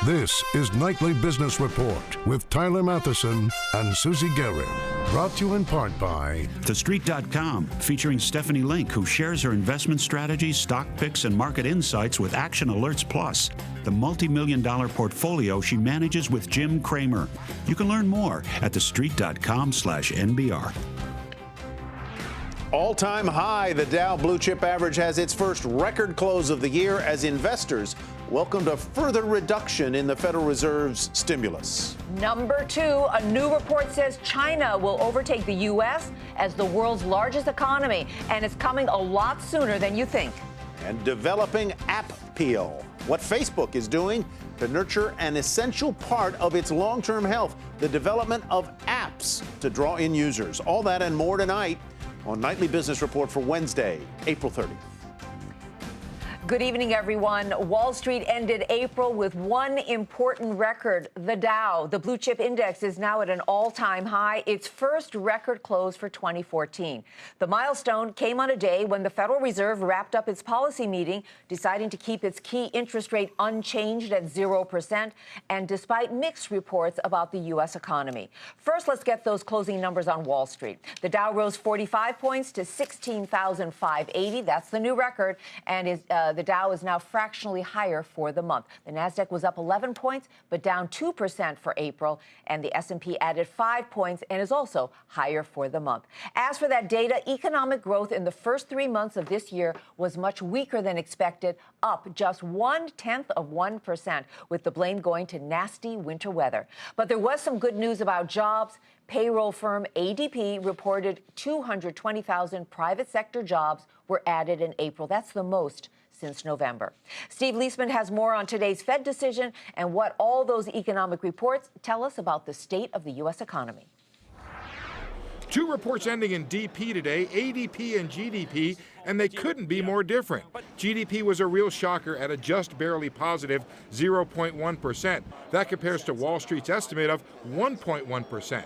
This is Nightly Business Report with Tyler Matheson and Susie Guerin. Brought to you in part by TheStreet.com, featuring Stephanie Link, who shares her investment strategies, stock picks, and market insights with Action Alerts Plus, the multi-million-dollar portfolio she manages with Jim Cramer. You can learn more at TheStreet.com/NBR. All-time high, the Dow Blue Chip Average has its first record close of the year as investors welcomed a further reduction in the Federal Reserve's stimulus. Number two, a new report says China will overtake the U.S. as the world's largest economy, and it's coming a lot sooner than you think. And developing app peel, what Facebook is doing to nurture an essential part of its long-term health, the development of apps to draw in users. All that and more tonight on Nightly Business Report for Wednesday, April 30th. Good evening, everyone. Wall Street ended April with one important record. The Dow, the blue chip index, is now at an all-time high, its first record close for 2014. The milestone came on a day when the Federal Reserve wrapped up its policy meeting, deciding to keep its key interest rate unchanged at 0%, and despite mixed reports about the U.S. economy. First, let's get those closing numbers on Wall Street. The Dow rose 45 points to 16,580. That's the new record, and the Dow is now fractionally higher for the month. The Nasdaq was up 11 points, but down 2% for April, and the S&P added 5 points and is also higher for the month. As for that data, economic growth in the first 3 months of this year was much weaker than expected, up just 0.1%, with the blame going to nasty winter weather. But there was some good news about jobs. Payroll firm ADP reported 220,000 private sector jobs were added in April. That's the most since November. Steve Leisman has more on today's Fed decision and what all those economic reports tell us about the state of the U.S. economy. Two reports ending in DP today, ADP and GDP, and they couldn't be more different. GDP was a real shocker at a just barely positive 0.1%. That compares to Wall Street's estimate of 1.1%.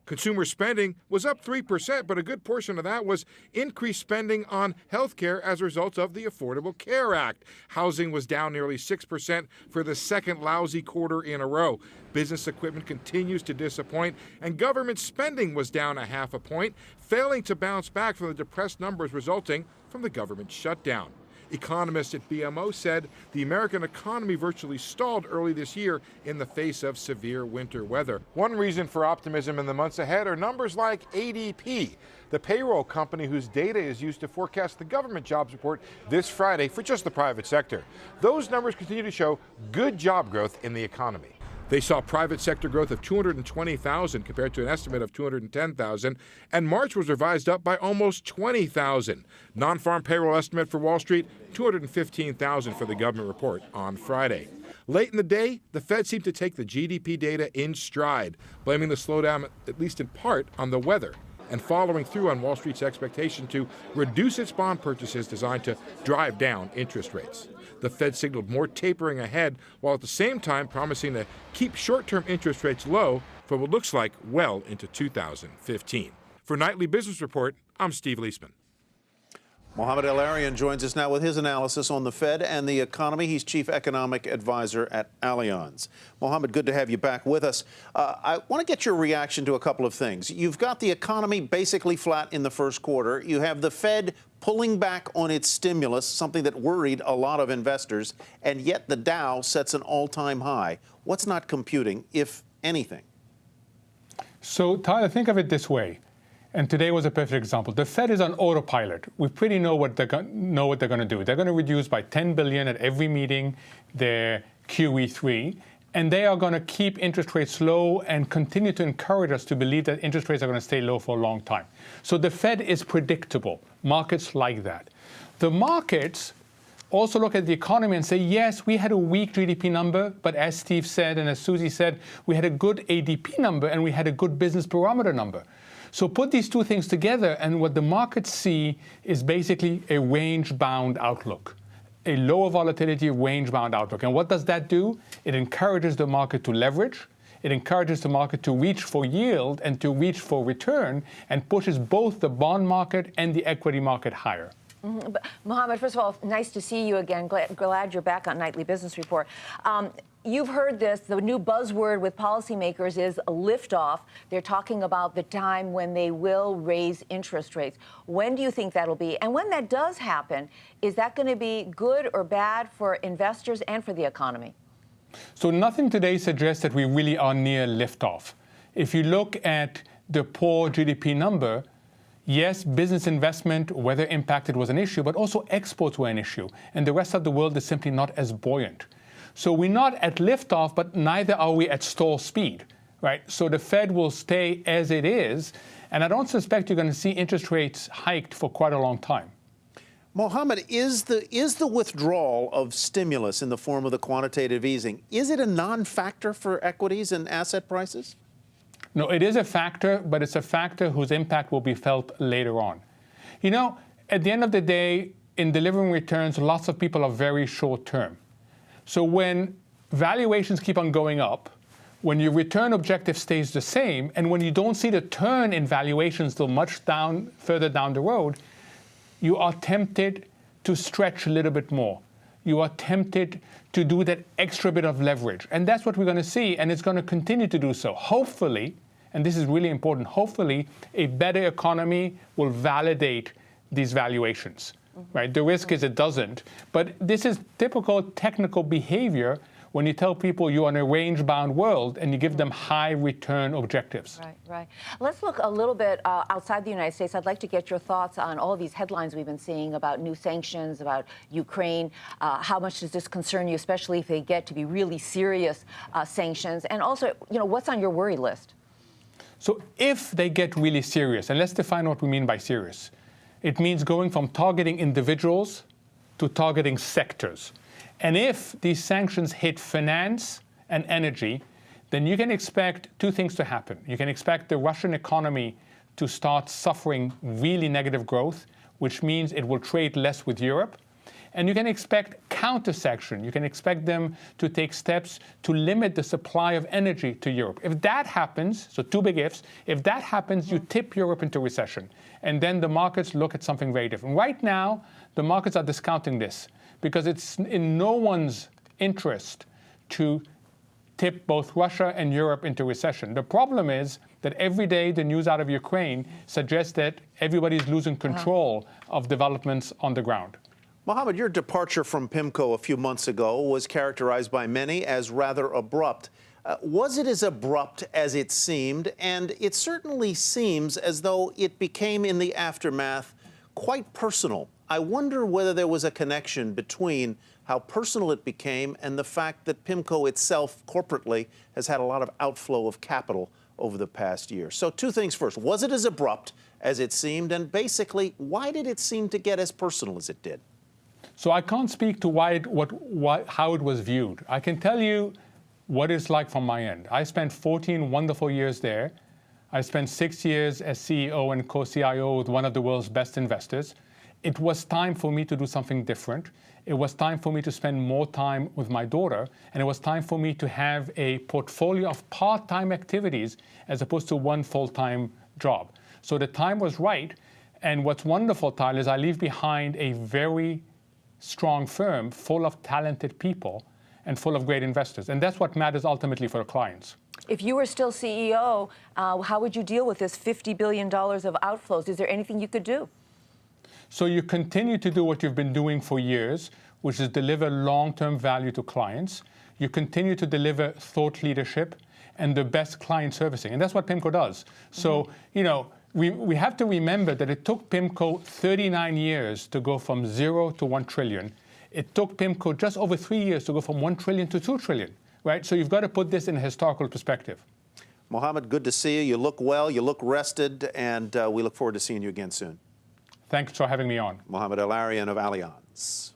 Consumer spending was up 3%, but a good portion of that was increased spending on health care as a result of the Affordable Care Act. Housing was down nearly 6% for the second lousy quarter in a row. Business equipment continues to disappoint, and government spending was down 0.5 point, failing to bounce back from the depressed numbers resulting from the government shutdown. Economists at BMO said the American economy virtually stalled early this year in the face of severe winter weather. One reason for optimism in the months ahead are numbers like ADP, the payroll company whose data is used to forecast the government jobs report this Friday for just the private sector. Those numbers continue to show good job growth in the economy. They saw private sector growth of 220,000 compared to an estimate of 210,000, and March was revised up by almost 20,000. Non-farm payroll estimate for Wall Street, 215,000 for the government report on Friday. Late in the day, the Fed seemed to take the GDP data in stride, blaming the slowdown, at least in part, on the weather, and following through on Wall Street's expectation to reduce its bond purchases designed to drive down interest rates. The Fed signaled more tapering ahead, while at the same time promising to keep short-term interest rates low for what looks like well into 2015. For Nightly Business Report, I'm Steve Leisman. Mohamed El-Arian joins us now with his analysis on the Fed and the economy. He's Chief Economic Advisor at Allianz. Mohamed, good to have you back with us. I want to get your reaction to a couple of things. You've got the economy basically flat in the first quarter. You have the Fed pulling back on its stimulus, something that worried a lot of investors, and yet the Dow sets an all-time high. What's not computing, if anything? So, Tyler, think of it this way. And today was a perfect example. The Fed is on autopilot. We pretty know what they're going to do. They're going to reduce by $10 billion at every meeting their QE3, and they are going to keep interest rates low and continue to encourage us to believe that interest rates are going to stay low for a long time. So the Fed is predictable. Markets like that. The markets also look at the economy and say, yes, we had a weak GDP number, but as Steve said and as Susie said, we had a good ADP number and we had a good business barometer number. So put these two things together, and what the markets see is basically a range-bound outlook, a lower volatility range-bound outlook. And what does that do? It encourages the market to leverage. It encourages the market to reach for yield and to reach for return, and pushes both the bond market and the equity market higher. But, Mohamed, first of all, nice to see you again. Glad you're back on Nightly Business Report. You've heard this. The new buzzword with policymakers is liftoff. They're talking about the time when they will raise interest rates. When do you think that'll be? And when that does happen, is that going to be good or bad for investors and for the economy? So nothing today suggests that we really are near liftoff. If you look at the poor GDP number, yes, business investment, weather impacted, was an issue, but also exports were an issue. And the rest of the world is simply not as buoyant. So we're not at liftoff, but neither are we at stall speed, right? So the Fed will stay as it is, and I don't suspect you're going to see interest rates hiked for quite a long time. Mohammed, is the withdrawal of stimulus in the form of the quantitative easing, is it a non-factor for equities and asset prices? No, it is a factor, but it's a factor whose impact will be felt later on. You know, at the end of the day, in delivering returns, lots of people are very short term. So when valuations keep on going up, when your return objective stays the same, and when you don't see the turn in valuations till much further down the road, you are tempted to stretch a little bit more. You are tempted to do that extra bit of leverage. And that's what we're going to see, and it's going to continue to do so. Hopefully, and this is really important, hopefully a better economy will validate these valuations. Right? The risk is it doesn't. But this is typical technical behavior when you tell people you're in a range-bound world and you give them high return objectives. Right, right. Let's look a little bit outside the United States. I'd like to get your thoughts on all these headlines we've been seeing about new sanctions, about Ukraine. How much does this concern you, especially if they get to be really serious sanctions? And also, you know, what's on your worry list? So if they get really serious, and let's define what we mean by serious. It means going from targeting individuals to targeting sectors. And if these sanctions hit finance and energy, then you can expect two things to happen. You can expect the Russian economy to start suffering really negative growth, which means it will trade less with Europe. And you can expect counter-sanction. You can expect them to take steps to limit the supply of energy to Europe. If that happens, so two big ifs, if that happens, you tip Europe into recession. And then the markets look at something very different. Right now, the markets are discounting this because it's in no one's interest to tip both Russia and Europe into recession. The problem is that every day the news out of Ukraine suggests that everybody's losing control of developments on the ground. Mohammed, your departure from PIMCO a few months ago was characterized by many as rather abrupt. Was it as abrupt as it seemed? And it certainly seems as though it became, in the aftermath, quite personal. I wonder whether there was a connection between how personal it became and the fact that PIMCO itself, corporately, has had a lot of outflow of capital over the past year. So two things first. Was it as abrupt as it seemed? And basically, why did it seem to get as personal as it did? So I can't speak to how it was viewed. I can tell you what it's like from my end. I spent 14 wonderful years there. I spent 6 years as CEO and co-CIO with one of the world's best investors. It was time for me to do something different. It was time for me to spend more time with my daughter, and it was time for me to have a portfolio of part-time activities as opposed to one full-time job. So the time was right, and what's wonderful, Tyler, is I leave behind a very strong firm full of talented people and full of great investors. And that's what matters ultimately for the clients. If you were still CEO, how would you deal with this $50 billion of outflows? Is there anything you could do? So you continue to do what you've been doing for years, which is deliver long-term value to clients. You continue to deliver thought leadership and the best client servicing. And that's what PIMCO does. So, you know, we have to remember that it took PIMCO 39 years to go from 0 to 1 trillion. It took PIMCO just over 3 years to go from 1 trillion to 2 trillion, right? So you've got to put this in a historical perspective. Mohammed, good to see you. You look well, you look rested, and we look forward to seeing you again soon. Thanks for having me on. Mohammed El-Arian of Allianz.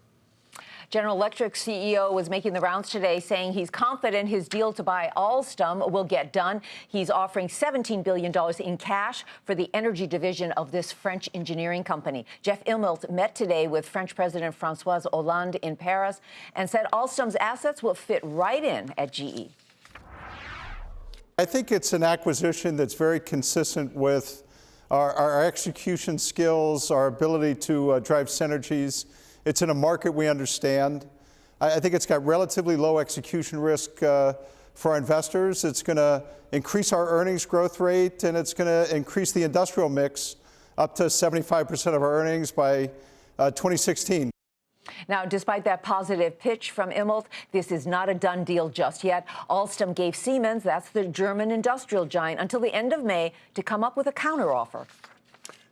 General Electric CEO was making the rounds today, saying he's confident his deal to buy Alstom will get done. He's offering $17 billion in cash for the energy division of this French engineering company. Jeff Immelt met today with French President François Hollande in Paris and said Alstom's assets will fit right in at GE. I think it's an acquisition that's very consistent with our execution skills, our ability to drive synergies. It's in a market we understand. I think it's got relatively low execution risk for our investors. It's going to increase our earnings growth rate, and it's going to increase the industrial mix up to 75% of our earnings by 2016. Now, despite that positive pitch from Immelt, this is not a done deal just yet. Alstom gave Siemens, that's the German industrial giant, until the end of May to come up with a counteroffer.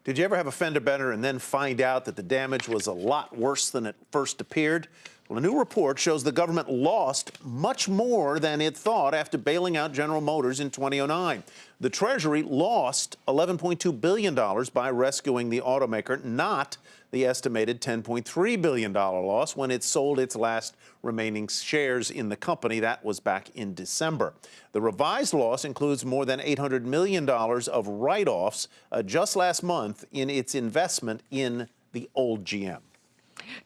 Did you ever have a fender bender and then find out that the damage was a lot worse than it first appeared? Well, a new report shows the government lost much more than it thought after bailing out General Motors in 2009. The Treasury lost $11.2 billion by rescuing the automaker, not the estimated $10.3 billion loss when it sold its last remaining shares in the company. That was back in December. The revised loss includes more than $800 million of write-offs just last month in its investment in the old GM.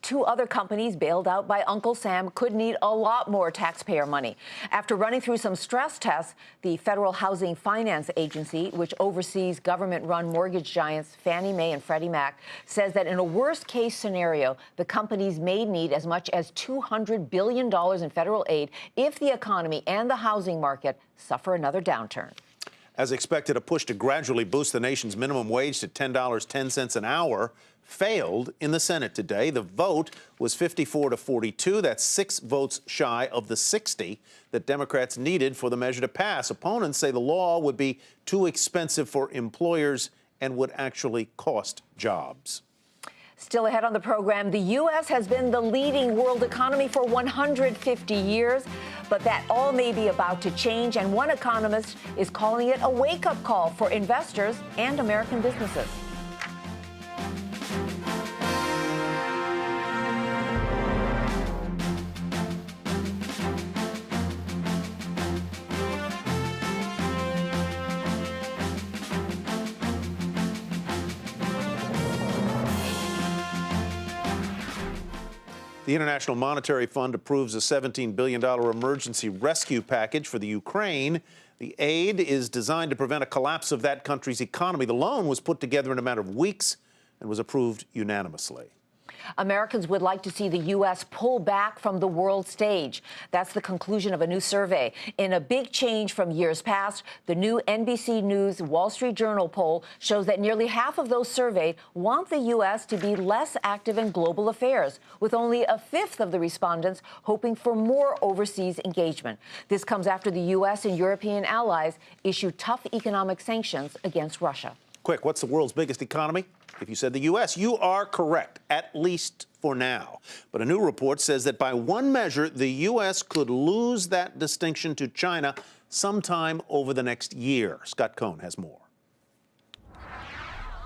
Two other companies bailed out by Uncle Sam could need a lot more taxpayer money. After running through some stress tests, the Federal Housing Finance Agency, which oversees government-run mortgage giants Fannie Mae and Freddie Mac, says that in a worst-case scenario, the companies may need as much as $200 billion in federal aid if the economy and the housing market suffer another downturn. As expected, a push to gradually boost the nation's minimum wage to $10.10 an hour failed in the Senate today. The vote was 54 to 42. That's 6 votes shy of the 60 that Democrats needed for the measure to pass. Opponents say the law would be too expensive for employers and would actually cost jobs. Still ahead on the program, the U.S. has been the leading world economy for 150 years, but that all may be about to change, and one economist is calling it a wake-up call for investors and American businesses. The International Monetary Fund approves a $17 billion emergency rescue package for the Ukraine. The aid is designed to prevent a collapse of that country's economy. The loan was put together in a matter of weeks and was approved unanimously. Americans would like to see the U.S. pull back from the world stage. That's the conclusion of a new survey. In a big change from years past, the new NBC News Wall Street Journal poll shows that nearly half of those surveyed want the U.S. to be less active in global affairs, with only a fifth of the respondents hoping for more overseas engagement. This comes after the U.S. and European allies issued tough economic sanctions against Russia. Quick, what's the world's biggest economy? If you said the U.S., you are correct, at least for now. But a new report says that by one measure, the U.S. could lose that distinction to China sometime over the next year. Scott Cohn has more.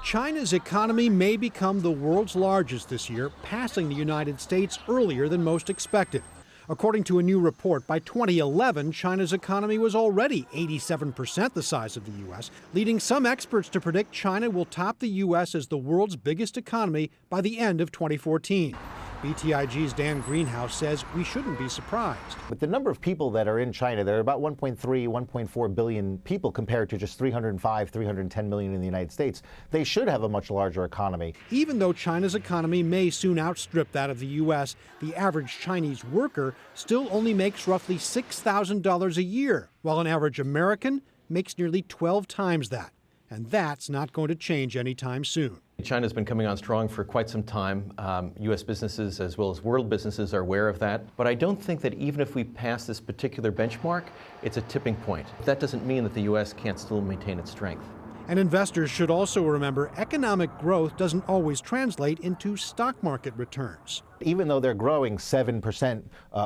China's economy may become the world's largest this year, passing the United States earlier than most expected. According to a new report, by 2011, China's economy was already 87% the size of the U.S., leading some experts to predict China will top the U.S. as the world's biggest economy by the end of 2014. BTIG's Dan Greenhouse says we shouldn't be surprised. With the number of people that are in China, there are about 1.3, 1.4 billion people compared to just 305, 310 million in the United States. They should have a much larger economy. Even though China's economy may soon outstrip that of the U.S., the average Chinese worker still only makes roughly $6,000 a year, while an average American makes nearly 12 times that. And that's not going to change anytime soon. China's been coming on strong for quite some time. U.S. businesses as well as world businesses are aware of that. But I don't think that even if we pass this particular benchmark, it's a tipping point. That doesn't mean that the U.S. can't still maintain its strength. And investors should also remember economic growth doesn't always translate into stock market returns. Even though they're growing 7%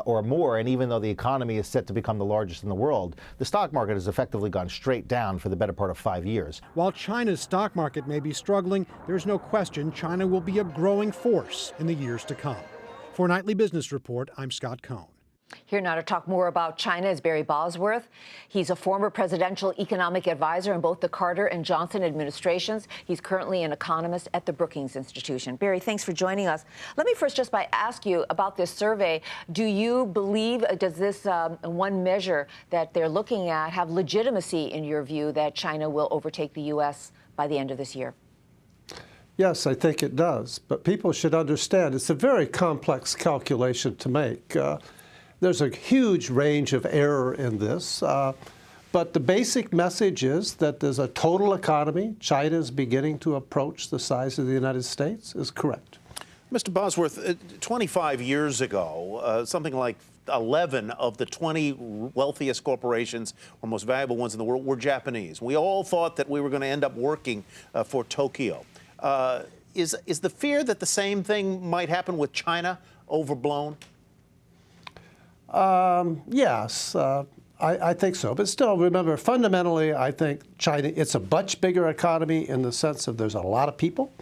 or more, and even though the economy is set to become the largest in the world, the stock market has effectively gone straight down for the better part of 5 years. While China's stock market may be struggling, there's no question China will be a growing force in the years to come. For Nightly Business Report, I'm Scott Cohn. Here now to talk more about China is Barry Bosworth. He's a former presidential economic advisor in both the Carter and Johnson administrations. He's currently an economist at the Brookings Institution. Barry, thanks for joining us. Let me first just ask you about this survey. Do you believe, does this one measure that they're looking at have legitimacy in your view that China will overtake the U.S. by the end of this year? Yes, I think it does. But people should understand it's a very complex calculation to make. There's a huge range of error in this. But the basic message is that there's a total economy. China is beginning to approach the size of the United States is correct. Mr. Bosworth, 25 years ago, something like 11 of the 20 wealthiest corporations or most valuable ones in the world were Japanese. We all thought that we were going to end up working for Tokyo. Is the fear that the same thing might happen with China overblown? Yes, I think so. But still, remember, fundamentally, I think China, it's a much bigger economy in the sense of there's a lot of people.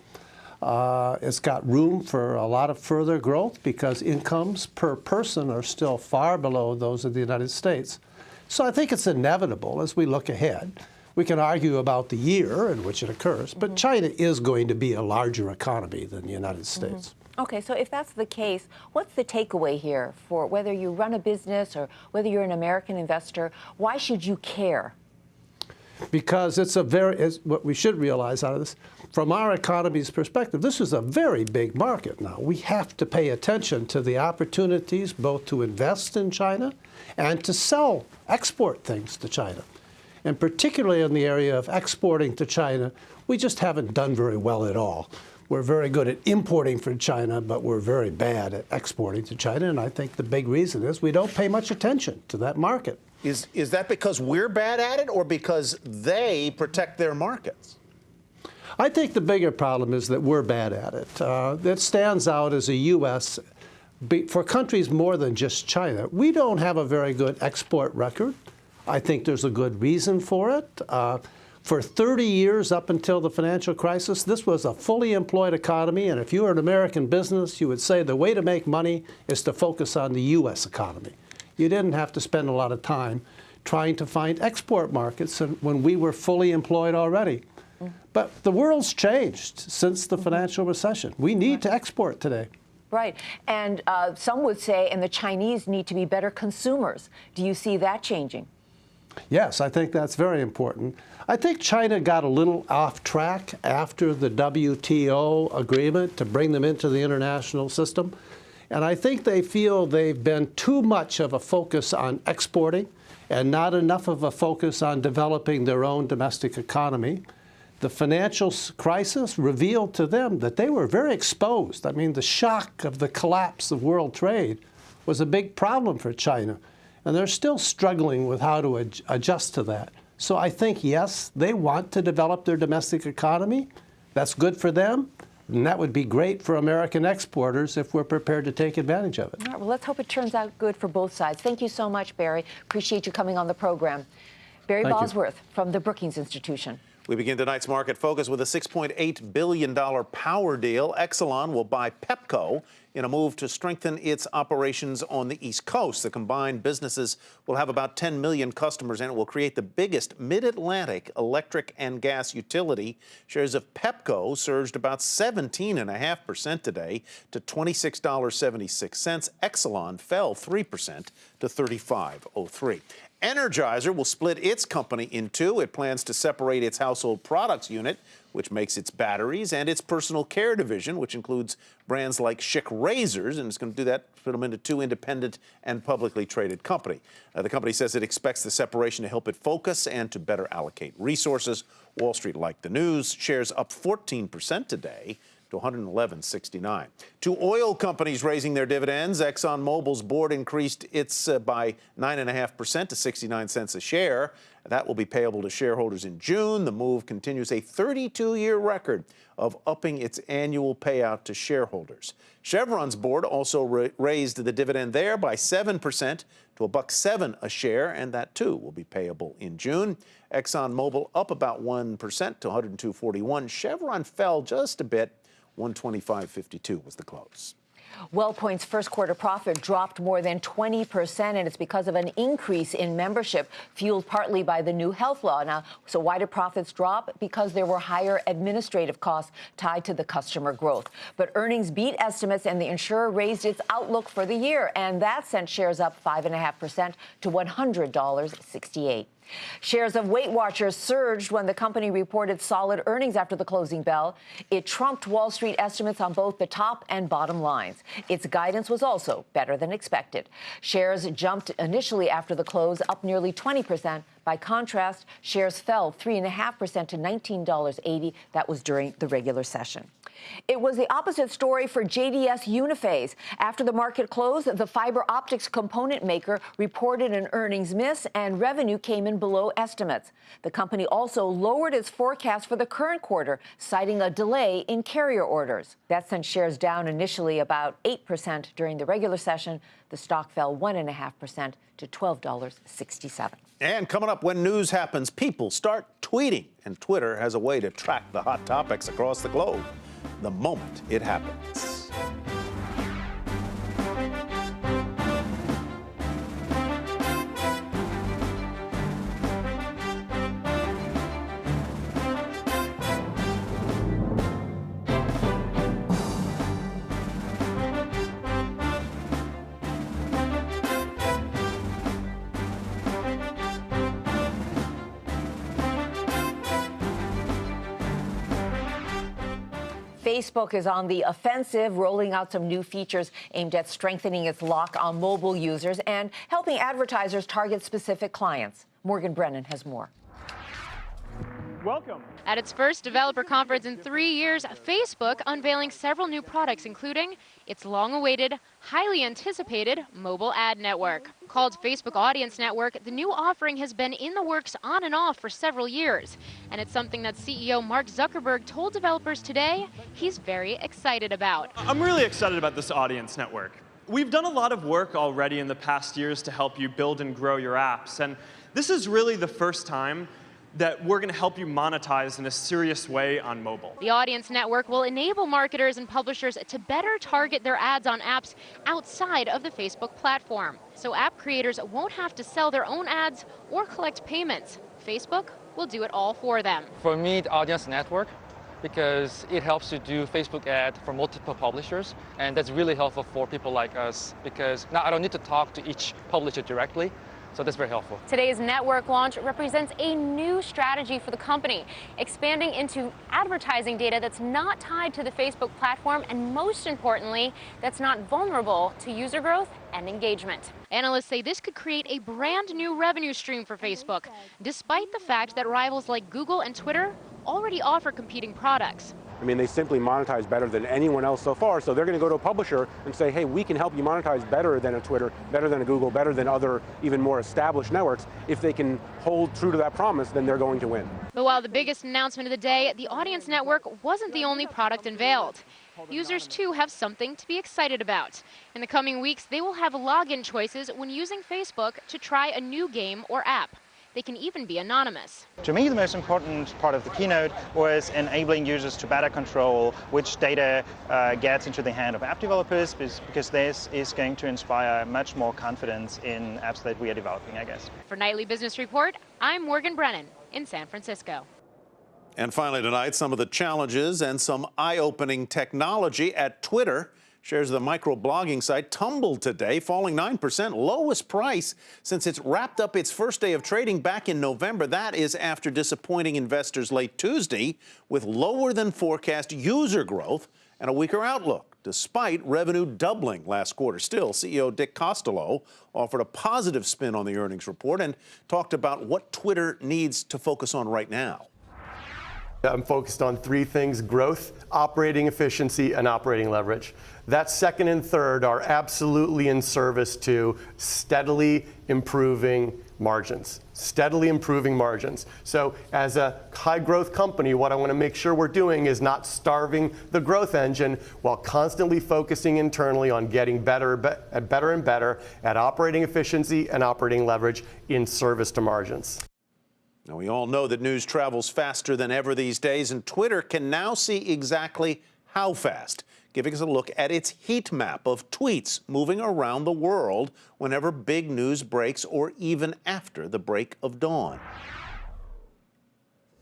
It's got room for a lot of further growth because incomes per person are still far below those of the United States. So I think it's inevitable as we look ahead. We can argue about the year in which it occurs, but China is going to be a larger economy than the United States. Okay, so if that's the case, what's the takeaway here for whether you run a business or whether you're an American investor? Why should you care? Because it's what we should realize out of this, from our economy's perspective, this is a very big market now. We have to pay attention to the opportunities both to invest in China and to export things to China. And particularly in the area of exporting to China, we just haven't done very well at all. We're very good at importing from China, but we're very bad at exporting to China. And I think the big reason is we don't pay much attention to that market. Is that because we're bad at it or because they protect their markets? I think the bigger problem is that we're bad at it. That stands out as a U.S. For countries more than just China. We don't have a very good export record. I think there's a good reason for it. For 30 years up until the financial crisis, this was a fully employed economy, and if you were an American business, you would say the way to make money is to focus on the U.S. economy. You didn't have to spend a lot of time trying to find export markets when we were fully employed already. But the world's changed since the financial recession. We need to export today. Right. And some would say, and the Chinese need to be better consumers. Do you see that changing? Yes, I think that's very important. I think China got a little off track after the WTO agreement to bring them into the international system. And I think they feel they've been too much of a focus on exporting and not enough of a focus on developing their own domestic economy. The financial crisis revealed to them that they were very exposed. I mean, the shock of the collapse of world trade was a big problem for China. And they're still struggling with how to adjust to that. So I think, yes, they want to develop their domestic economy. That's good for them. And that would be great for American exporters if we're prepared to take advantage of it. All right, well, let's hope it turns out good for both sides. Thank you so much, Barry. Appreciate you coming on the program. Barry Bosworth from the Brookings Institution. We begin tonight's market focus with a $6.8 billion power deal. Exelon will buy Pepco in a move to strengthen its operations on the East Coast. The combined businesses will have about 10 million customers, and it will create the biggest mid-Atlantic electric and gas utility. Shares of Pepco surged about 17.5% today to $26.76. Exelon fell 3% to $35.03. Energizer will split its company in two. It plans to separate its household products unit, which makes its batteries, and its personal care division, which includes brands like Schick razors, and it's going to do that, put them into two independent and publicly traded company. The company says it expects the separation to help it focus and to better allocate resources. Wall Street liked the news. Shares up 14% today to $111.69. Two oil companies raising their dividends. ExxonMobil's board increased its by 9.5% to 69 cents a share. That will be payable to shareholders in June. The move continues a 32-year record of upping its annual payout to shareholders. Chevron's board also raised the dividend there by 7% to $1.07 a share, and that too will be payable in June. ExxonMobil up about 1% to $102.41. Chevron fell just a bit. 125.52 was the close. WellPoint's first quarter profit dropped more than 20%, and it's because of an increase in membership, fueled partly by the new health law. Now, so why did profits drop? Because there were higher administrative costs tied to the customer growth. But earnings beat estimates, and the insurer raised its outlook for the year, and that sent shares up 5.5% to $100.68. Shares of Weight Watchers surged when the company reported solid earnings after the closing bell. It trumped Wall Street estimates on both the top and bottom lines. Its guidance was also better than expected. Shares jumped initially after the close, up nearly 20%. By contrast, shares fell 3.5% to $19.80. That was during the regular session. It was the opposite story for JDS Uniphase. After the market closed, the fiber optics component maker reported an earnings miss, and revenue came in below estimates. The company also lowered its forecast for the current quarter, citing a delay in carrier orders. That sent shares down initially about 8% during the regular session. The stock fell 1.5% to $12.67. And coming up, when news happens, people start tweeting, and Twitter has a way to track the hot topics across the globe the moment it happens. Facebook is on the offensive, rolling out some new features aimed at strengthening its lock on mobile users and helping advertisers target specific clients. Morgan Brennan has more. Welcome. At its first developer conference in 3 years, Facebook unveiling several new products, including its long-awaited, highly anticipated mobile ad network. Called Facebook Audience Network, the new offering has been in the works on and off for several years. And it's something that CEO Mark Zuckerberg told developers today he's very excited about. I'm really excited about this audience network. We've done a lot of work already in the past years to help you build and grow your apps. And this is really the first time that we're going to help you monetize in a serious way on mobile. The Audience Network will enable marketers and publishers to better target their ads on apps outside of the Facebook platform. So app creators won't have to sell their own ads or collect payments. Facebook will do it all for them. For me, the Audience Network, because it helps you do Facebook ads for multiple publishers, and that's really helpful for people like us, because now I don't need to talk to each publisher directly. So that's very helpful. Today's network launch represents a new strategy for the company, expanding into advertising data that's not tied to the Facebook platform, and most importantly, that's not vulnerable to user growth and engagement. Analysts say this could create a brand new revenue stream for Facebook, despite the fact that rivals like Google and Twitter already offer competing products. I mean, they simply monetize better than anyone else so far, so they're going to go to a publisher and say, hey, we can help you monetize better than a Twitter, better than a Google, better than other even more established networks. If they can hold true to that promise, then they're going to win. But while the biggest announcement of the day, the Audience Network wasn't the only product unveiled. Users, too, have something to be excited about. In the coming weeks, they will have login choices when using Facebook to try a new game or app. They can even be anonymous. To me, the most important part of the keynote was enabling users to better control which data gets into the hand of app developers, because this is going to inspire much more confidence in apps that we are developing, I guess. For Nightly Business Report, I'm Morgan Brennan in San Francisco. And finally tonight, some of the challenges and some eye-opening technology at Twitter. Shares of the microblogging site tumbled today, falling 9%, lowest price since it's wrapped up its first day of trading back in November. That is after disappointing investors late Tuesday with lower than forecast user growth and a weaker outlook, despite revenue doubling last quarter. Still, CEO Dick Costolo offered a positive spin on the earnings report and talked about what Twitter needs to focus on right now. I'm focused on three things: growth, operating efficiency, and operating leverage. That second and third are absolutely in service to steadily improving margins. Steadily improving margins. So as a high growth company, what I want to make sure we're doing is not starving the growth engine while constantly focusing internally on getting better and better at operating efficiency and operating leverage in service to margins. Now, we all know that news travels faster than ever these days, and Twitter can now see exactly how fast. giving us a look at its heat map of tweets moving around the world whenever big news breaks or even after the break of dawn.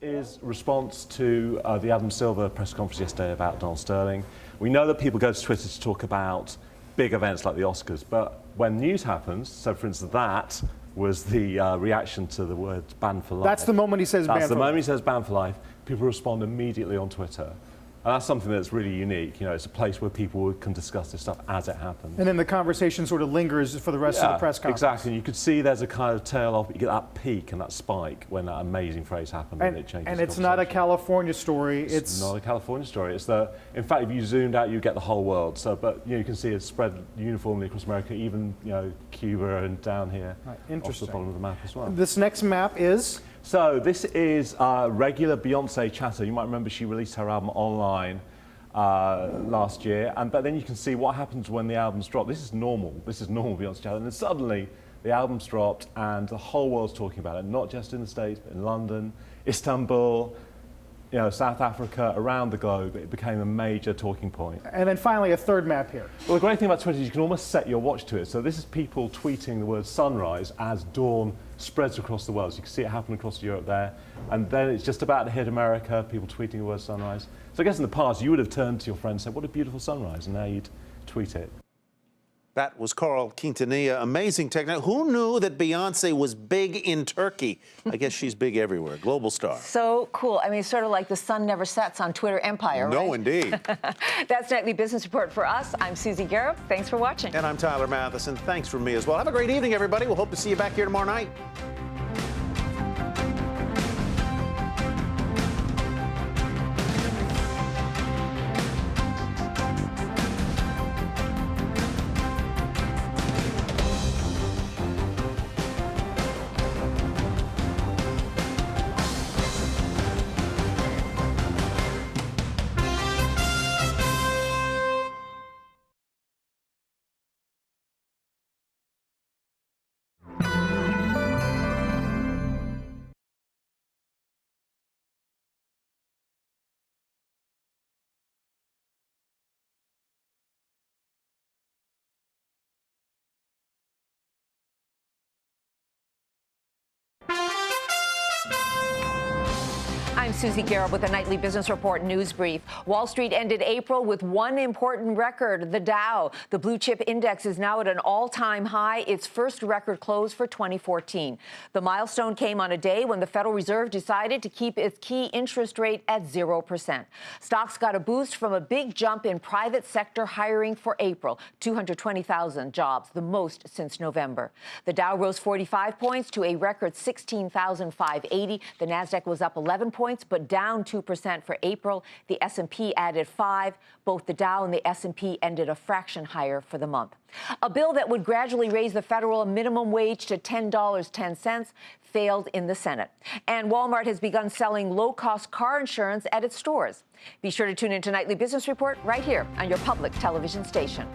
Is response to the Adam Silver press conference yesterday about Donald Sterling. We know that people go to Twitter to talk about big events like the Oscars, but when news happens, so for instance that was the reaction to the word ban for life. That's the moment he says ban for life. That's the moment he says ban for life. People respond immediately on Twitter. And that's something that's really unique. You know, it's a place where people can discuss this stuff as it happens. And then the conversation sort of lingers for the rest of the press conference. Exactly. You could see there's a kind of tail off, but you get that peak and that spike when that amazing phrase happened and it changes. And it's not a California story. It's not a California story. It's the, in fact, if you zoomed out, you get the whole world. So, but you know, you can see it spread uniformly across America, even Cuba and down here. Right. Interesting. Off the bottom of the map as well. This next map is. So this is regular Beyonce chatter. You might remember she released her album online last year, but then you can see what happens when the albums drop. This is normal Beyonce chatter, and then suddenly the album's dropped and the whole world's talking about it, not just in the States, but in London, Istanbul, South Africa, around the globe. It became a major talking point. And then finally a third map here. Well, the great thing about Twitter is you can almost set your watch to it. So this is people tweeting the word sunrise as dawn spreads across the world. So you can see it happen across Europe there. And then it's just about to hit America, people tweeting the word sunrise. So I guess in the past, you would have turned to your friend and said, what a beautiful sunrise, and now you'd tweet it. That was Carl Quintanilla. Amazing technique. Who knew that Beyonce was big in Turkey? I guess she's big everywhere. Global star. So cool. I mean, sort of like the sun never sets on Twitter empire, right? No, indeed. That's Nightly Business Report for us. I'm Susie Garrett. Thanks for watching. And I'm Tyler Matheson. Thanks from me as well. Have a great evening, everybody. We'll hope to see you back here tomorrow night. I'm Susie Garrett with the Nightly Business Report News Brief. Wall Street ended April with one important record, the Dow. The blue chip index is now at an all-time high, its first record close for 2014. The milestone came on a day when the Federal Reserve decided to keep its key interest rate at 0%. Stocks got a boost from a big jump in private sector hiring for April, 220,000 jobs, the most since November. The Dow rose 45 points to a record 16,580. The Nasdaq was up 11 points, but down 2% for April. The S&P added 5. Both the Dow and the S&P ended a fraction higher for the month. A bill that would gradually raise the federal minimum wage to $10.10 failed in the Senate. And Walmart has begun selling low-cost car insurance at its stores. Be sure to tune in to Nightly Business Report right here on your public television station.